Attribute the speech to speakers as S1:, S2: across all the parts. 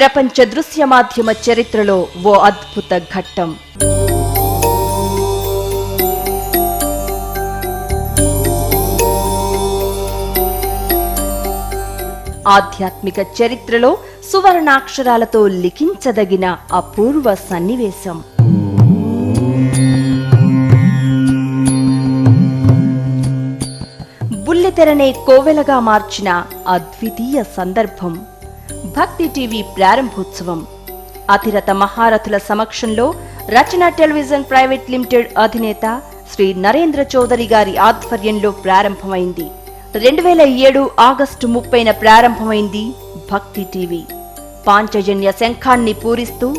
S1: ప్రపంచ దృశ్య మాధ్యమ చరిత్రలో ఓ అద్భుత ఘట్టం. ఆధ్యాత్మిక చరిత్రలో సువర్ణాక్షరాలతో లిఖించదగిన అపూర్వ సన్నివేశం. బుల్లితెరనే కోవెలగా మార్చిన అద్వితీయ సందర్భం భక్తి టీవీ ప్రారంభోత్సవం. అతిరథ మహారథుల సమక్షంలో రచన టెలివిజన్ ప్రైవేట్ లిమిటెడ్ అధినేత శ్రీ నరేంద్ర చౌదరి గారి ఆధ్వర్యంలో ప్రారంభమైంది. 2007 ఆగస్టు 30న ప్రారంభమైంది భక్తి టీవీ. పాంచజన్య శంఖాన్ని పూరిస్తూ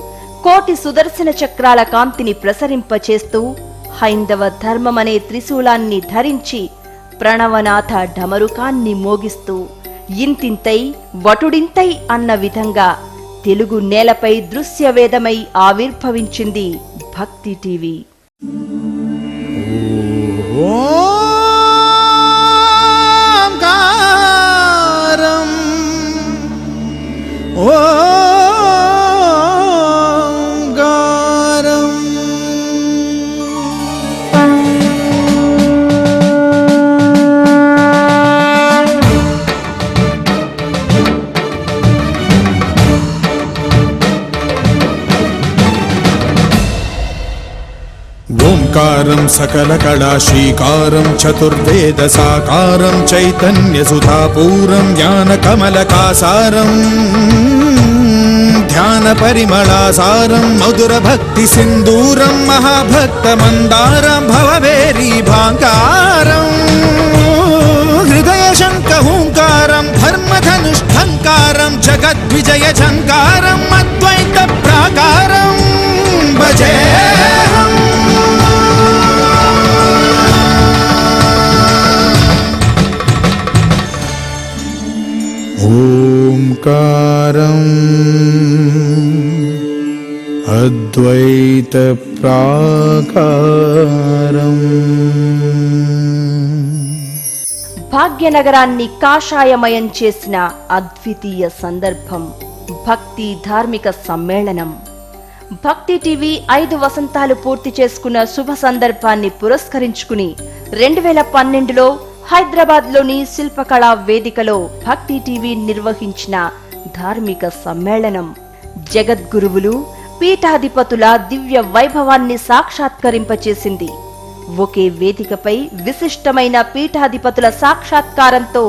S1: కోటి సుదర్శన చక్రాల కాంతిని ప్రసరింపచేస్తూ హైందవ ధర్మమనే త్రిశూలాన్ని ధరించి ప్రణవనాథ ఢమరుకాన్ని మోగిస్తూ ఇంతింతై వటుడింతై అన్న విధంగా తెలుగు నేలపై దృశ్యవేదమై ఆవిర్భవించింది భక్తి టీవీ.
S2: ఓంకారం సకల కళాశ్రీకారం చతుర్వేద సాకారం చైతన్య సుధాపూరం జ్ఞాన కమలకాసారం ధ్యాన పరిమళాసారం మధుర భక్తి సింధూరం మహాభక్త మందారం భవవేరీ భాంకారం హృదయ శంఖహూంకారం ధర్మధనుష్ఠంకారం జగద్విజయ ఝంకారం అద్వైత ప్రాకారం భజేహం. ఓంకారం అద్వైత ప్రాకారం.
S1: భాగ్యనగరాన్ని కాషాయమయం చేసిన అద్వితీయ సందర్భం భక్తి ధార్మిక సమ్మేళనం. భక్తి టీవీ 5 వసంతాలు పూర్తి చేసుకున్న శుభ సందర్భాన్ని పురస్కరించుకుని 2012లో హైదరాబాద్ లోని శిల్పకళా వేదికలో భక్తి టీవీ నిర్వహించిన ధార్మిక సమ్మేళనం జగద్గురువులు పీఠాధిపతుల దివ్య వైభవాన్ని సాక్షాత్కరింపచేసింది. ఒకే వేదికపై విశిష్టమైన పీఠాధిపతుల సాక్షాత్కారంతో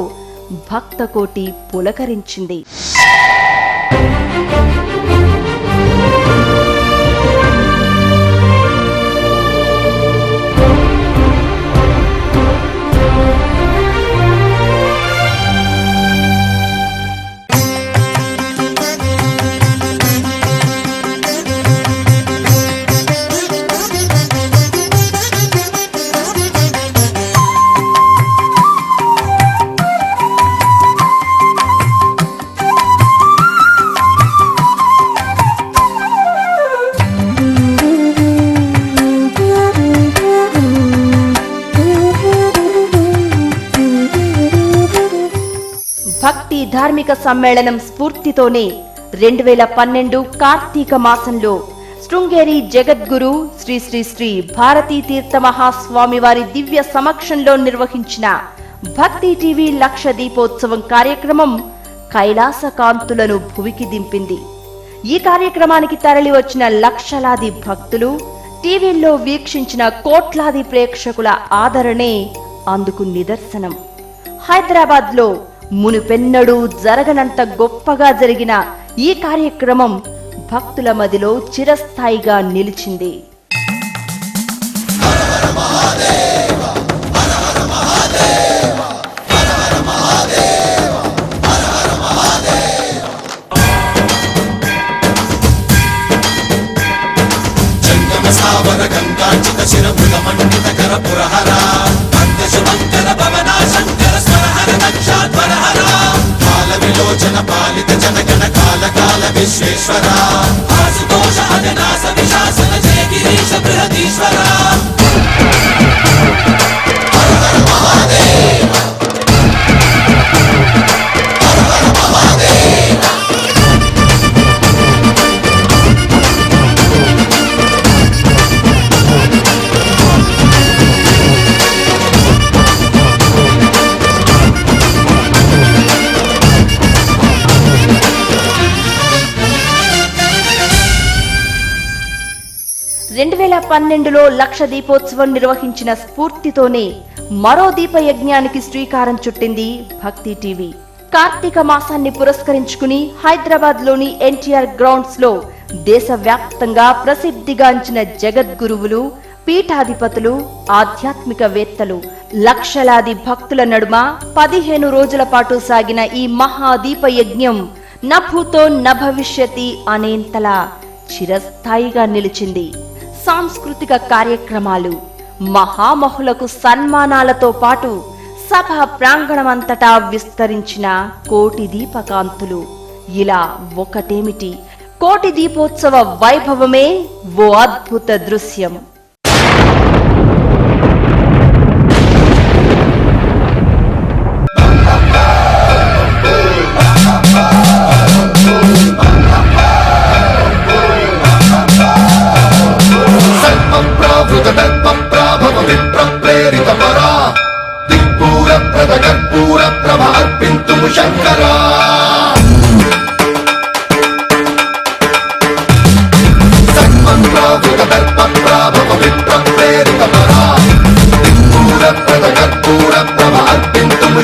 S1: భక్తకోటి పులకరించింది. భక్తి ధార్మిక సమ్మేళనం స్ఫూర్తితోనే 2012 కార్తీక మాసంలో శృంగేరి జగద్గురు శ్రీ శ్రీ శ్రీ భారతీ తీర్థ మహాస్వామి వారి దివ్య సమక్షంలో నిర్వహించిన భక్తి టీవీ లక్ష దీపోత్సవం కార్యక్రమం కైలాస కాంతులను భువికి దింపింది. ఈ కార్యక్రమానికి తరలి వచ్చిన లక్షలాది భక్తులు, టీవీల్లో వీక్షించిన కోట్లాది ప్రేక్షకుల ఆదరణే అందుకు నిదర్శనం. హైదరాబాద్ లో మునుపెన్నడూ జరగనంత గొప్పగా జరిగిన ఈ కార్యక్రమం భక్తుల మదిలో చిరస్థాయిగా నిలిచింది.
S3: పాలిత జనగణ కాల కాల విశ్వేశ్వర ఆశుతోష అవినాశ విశాసన జయ గిరీశ బృహదీశ్వర.
S1: 2012లో లక్ష దీపోత్సవం నిర్వహించిన స్ఫూర్తితోనే మరో దీప యజ్ఞానికి శ్రీకారం చుట్టింది భక్తి టీవీ. కార్తీక మాసాన్ని పురస్కరించుకుని హైదరాబాద్ లోని ఎన్టీఆర్ గ్రౌండ్స్ లో దేశవ్యాప్తంగా ప్రసిద్ధిగాంచిన జగద్గురువులు, పీఠాధిపతులు, ఆధ్యాత్మికవేత్తలు, లక్షలాది భక్తుల నడుమ 15 రోజుల పాటు సాగిన ఈ మహాదీప యజ్ఞం నభూతో నభవిష్యతి అనేంతలా చిరస్థాయిగా నిలిచింది. సాంస్కృతిక కార్యక్రమాలు, మహామహులకు సన్మానాలతో పాటు సభ ప్రాంగణమంతటా విస్తరించిన కోటి దీపకాంతులు. ఇలా ఒకటేమిటి, కోటి దీపోత్సవ వైభవమే ఓ అద్భుత దృశ్యం.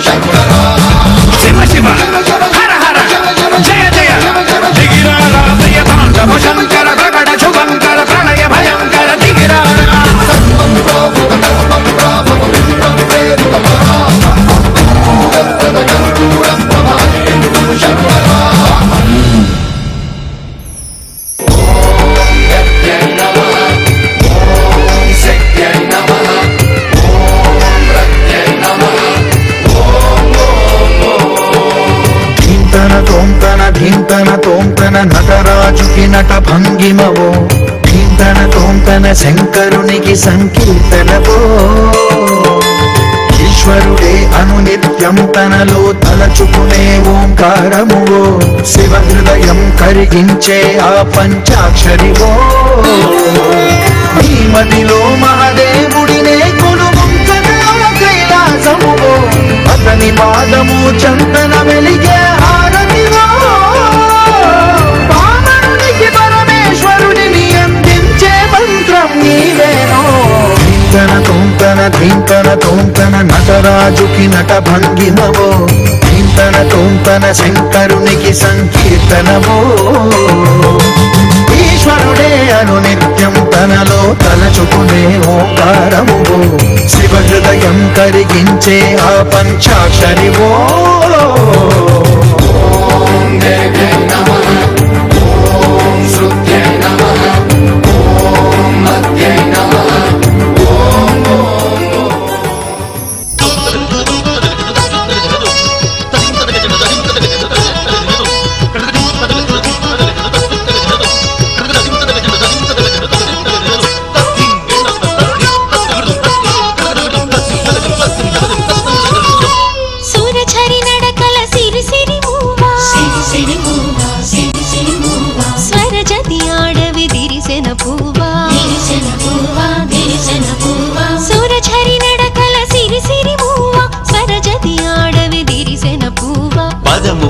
S3: శంకరా శివ శివ హర హర జయ జయ దిగిరాధయతాండవ శంకర ప్రకట శుభంకర ప్రణయ భయంకర దిగిరా
S4: ధీంతన తోంతన నటరాజుకి నట భంగిమవో, ధీంతన తోంతన శంకరునికి సంకీర్తనవో. ఈశ్వరుడే అనునిత్యం తనలో తలచుకునే ఓంకారమువో, శివ హృదయం కరిగించే ఆ పంచాక్షరివో. ఈ మదిలో మహాదేవుడినే కొలుముంచగా కైలాసమువో, అతని పాదము చందన వెలిగే హారతివో. పావనునికి పరమేశ్వరుడిని అందించే మంత్రం నీవేనో. ధీంతన తోంతన ధీంతన తోంతన నటరాజుకి నట భంగిమవో, ధీంతన తోంతన శంకరునికి సంకీర్తనవో. ఈశ్వరుడే అనునిత్యం తనలో తలచుకునే ఓంకారమువో, శివ హృదయం కరిగించే ఆ పంచాక్షరివో. ఓం దేవ్యై నమః, ఓం శృత్యై నమః, ఓం మధ్యై నమః, ఓం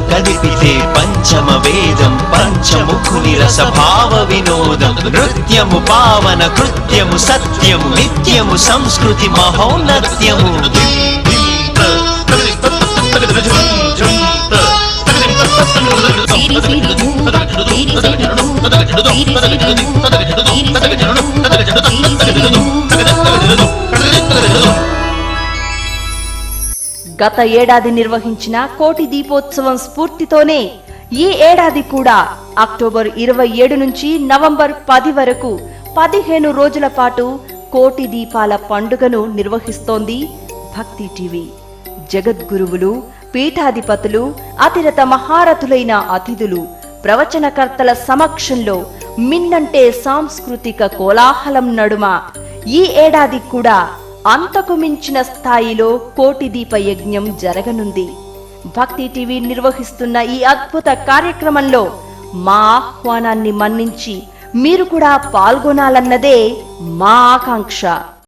S5: కదిపితే పంచమ వేదం పంచముఖుని రసభావ వినోదం. నృత్యము పావన కృత్యము సత్యము నిత్యము సంస్కృతి మహోన్నత్యము.
S1: గత ఏడాది నిర్వహించిన కోటి దీపోత్సవం స్ఫూర్తితోనే ఈ ఏడాది కూడా అక్టోబర్ 27 నుంచి నవంబర్ 10 వరకు 15 రోజుల పాటు కోటి దీపాల పండుగను నిర్వహిస్తోంది భక్తి టీవీ. జగద్గురువులు, పీఠాధిపతులు, అతిరత మహారథులైన అతిథులు, ప్రవచనకర్తల సమక్షంలో మిన్నంటే సాంస్కృతిక కోలాహలం నడుమ ఈ ఏడాది కూడా అంతకు మించిన స్థాయిలో కోటి దీప యజ్ఞం జరగనుంది. భక్తి టీవీ నిర్వహిస్తున్న ఈ అద్భుత కార్యక్రమంలో మా ఆహ్వానాన్ని మన్నించి మీరు కూడా పాల్గొనాలన్నదే మా ఆకాంక్ష.